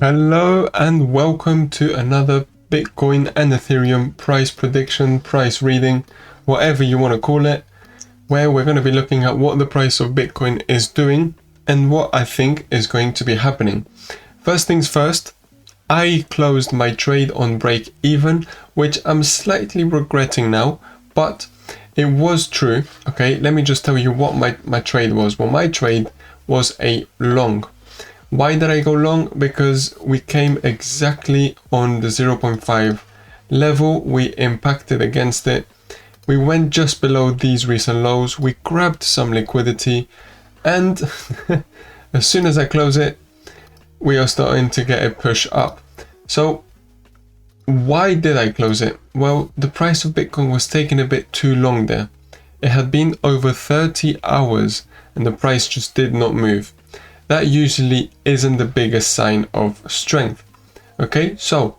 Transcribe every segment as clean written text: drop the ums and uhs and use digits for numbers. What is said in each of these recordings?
Hello and welcome to another Bitcoin and Ethereum price prediction, price reading, whatever you want to call it, where we're going to be looking at what the price of Bitcoin is doing and what I think is going to be happening. First things first, I closed my trade on break even, which I'm slightly regretting now, but it was true. Okay, let me just tell you what my trade was. Well, my trade was a long. Why did I go long? Because we came exactly on the 0.5 level. We impacted against it. We went just below these recent lows. We grabbed some liquidity, and as soon as I close it, we are starting to get a push up. So why did I close it? Well, the price of Bitcoin was taking a bit too long there. It had been over 30 hours and the price just did not move. That usually isn't the biggest sign of strength. Okay, so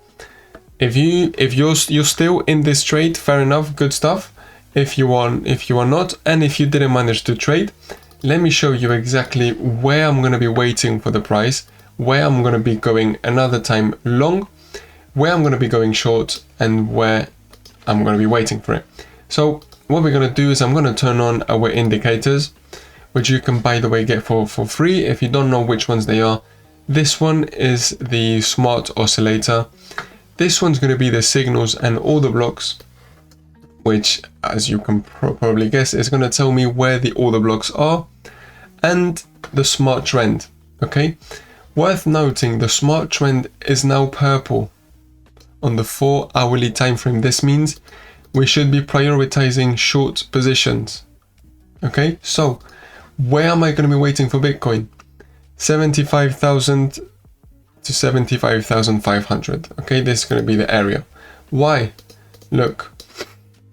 if you're still in this trade, fair enough, good stuff. If you are not, and if you didn't manage to trade, let me show you exactly where I'm going to be waiting for the price, where I'm going to be going another time long, where I'm going to be going short, and where I'm going to be waiting for it. So what we're going to do is I'm going to turn on our indicators, which you can, by the way, get for free if you don't know which ones they are. This one is the smart oscillator. This one's going to be the signals and order blocks, which, as you can probably guess, is going to tell me where the order blocks are, and the smart trend. Okay, worth noting, the smart trend is now purple on the 4-hourly time frame. This means we should be prioritizing short positions. Okay, so where am I going to be waiting for Bitcoin? 75,000 to 75,500. Okay, this is going to be the area. Why? Look,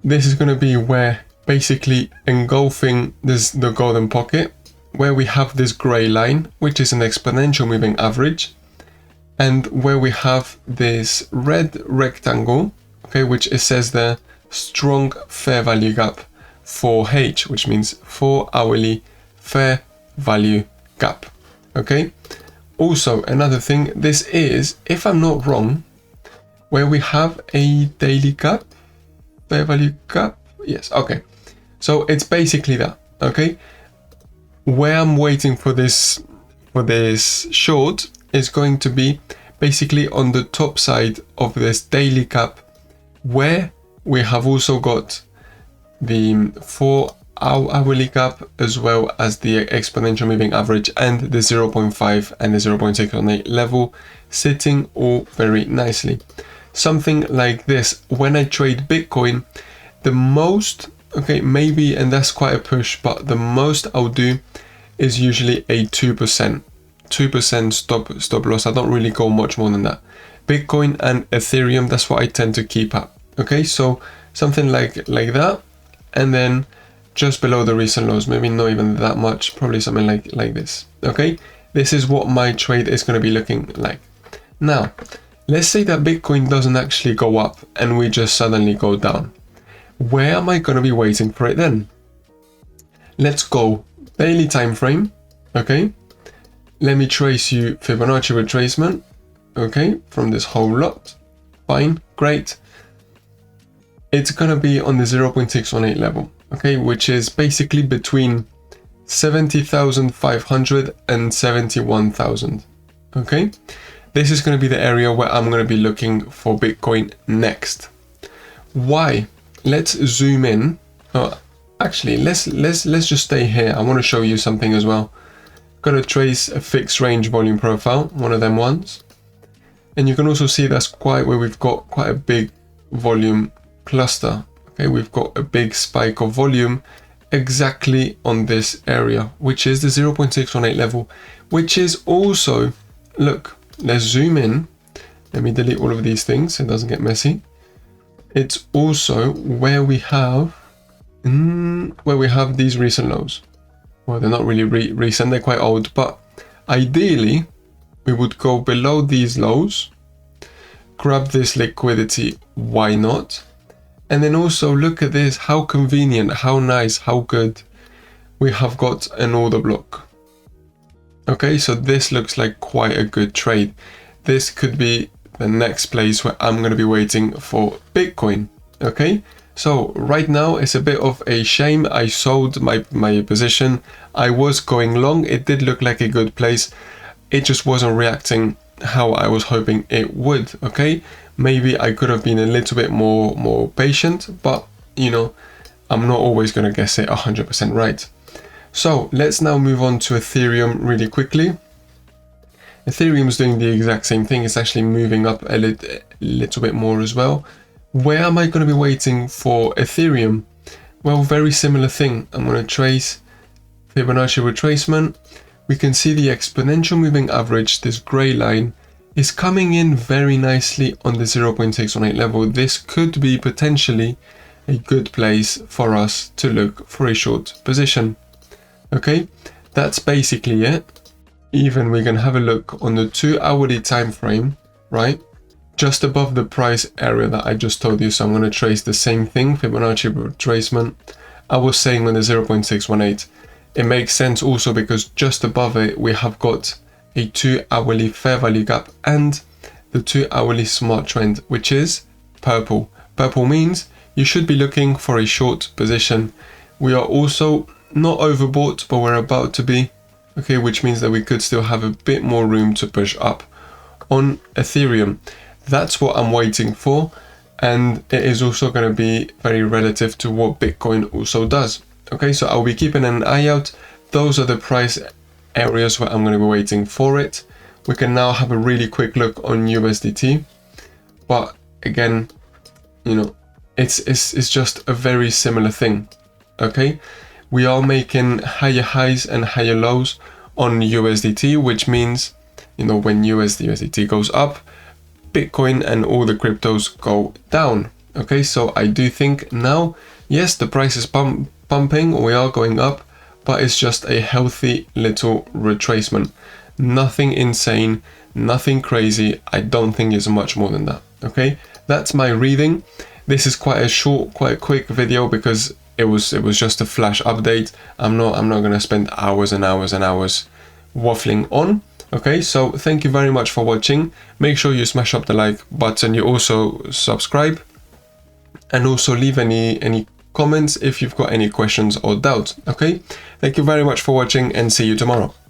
this is going to be where basically engulfing the golden pocket, where we have this gray line, which is an exponential moving average, and where we have this red rectangle, okay, which it says there, strong fair value gap, 4H, which means 4-hourly fair value gap. Okay, also another thing, this is, if I'm not wrong, where we have a daily gap, fair value gap. Yes, okay, so it's basically that. Okay, where I'm waiting for this short is going to be basically on the top side of this daily gap, where we have also got the 4-hourly gap, as well as the exponential moving average and the 0.5 and the 0.618 level sitting all very nicely. Something like this, when I trade Bitcoin, the most, okay, maybe, and that's quite a push, but the most I'll do is usually a 2% stop loss. I don't really go much more than that. Bitcoin and Ethereum, that's what I tend to keep up. Okay, so something like that, and then just below the recent lows, maybe not even that much, probably something like this. Okay, this is what my trade is going to be looking like. Now, let's say that Bitcoin doesn't actually go up and we just suddenly go down. Where am I going to be waiting for it then? Let's go daily time frame. Okay, let me trace you Fibonacci retracement. Okay, from this whole lot. Fine, great. It's going to be on the 0.618 level. Okay, which is basically between 70,500 and 71,000. Okay, this is going to be the area where I'm going to be looking for Bitcoin next. Why? Let's zoom in. Actually, let's just stay here. I want to show you something as well. Going to trace a fixed range volume profile, one of them ones, and you can also see that's quite where we've got quite a big volume cluster. Okay, we've got a big spike of volume exactly on this area, which is the 0.618 level, which is also, look, let's zoom in. Let me delete all of these things so it doesn't get messy. It's also where we have these recent lows. Well, they're not really recent, they're quite old, but ideally we would go below these lows, grab this liquidity, why not? And then also look at this, how convenient, how nice, how good. We have got an order block. Okay, so this looks like quite a good trade. this could be the next place where I'm going to be waiting for Bitcoin. Okay, so right now it's a bit of a shame. I sold my position. I was going long. It did look like a good place. It just wasn't reacting how I was hoping it would. Okay, maybe I could have been a little bit more patient, but you know, I'm not always going to guess it 100% right. So let's now move on to Ethereum really quickly. Ethereum is doing the exact same thing. It's actually moving up a little bit more as well. Where am I going to be waiting for Ethereum? Well, very similar thing. I'm going to trace Fibonacci retracement. We can see the exponential moving average, this gray line, is coming in very nicely on the 0.618 level. This could be potentially a good place for us to look for a short position. Okay, that's basically it. Even we can have a look on the 2 hourly time frame, right? Just above the price area that I just told you. So I'm going to trace the same thing, Fibonacci retracement. I was saying on the 0.618. It makes sense also because just above it, we have got a 2 hourly fair value gap and the 2 hourly smart trend, which is purple. Purple means you should be looking for a short position. We are also not overbought, but we're about to be, okay, which means that we could still have a bit more room to push up on Ethereum. That's what I'm waiting for, and it is also going to be very relative to what Bitcoin also does. Okay, so I'll be keeping an eye out. Those are the price areas where I'm going to be waiting for it. We can now have a really quick look on USDT, but again, you know, it's just a very similar thing. Okay, we are making higher highs and higher lows on USDT, which means, you know, when USDT goes up, Bitcoin and all the cryptos go down. Okay, so I do think now, yes, the price is pumping, we are going up, but it's just a healthy little retracement. Nothing insane, nothing crazy. I don't think it's much more than that. Okay, that's my reading. This is quite a short, quite a quick video because it was just a flash update. I'm not gonna spend hours and hours and hours waffling on. Okay, so thank you very much for watching. Make sure you smash up the like button. You also subscribe, and also leave any comments if you've got any questions or doubts. Okay, thank you very much for watching, and see you tomorrow.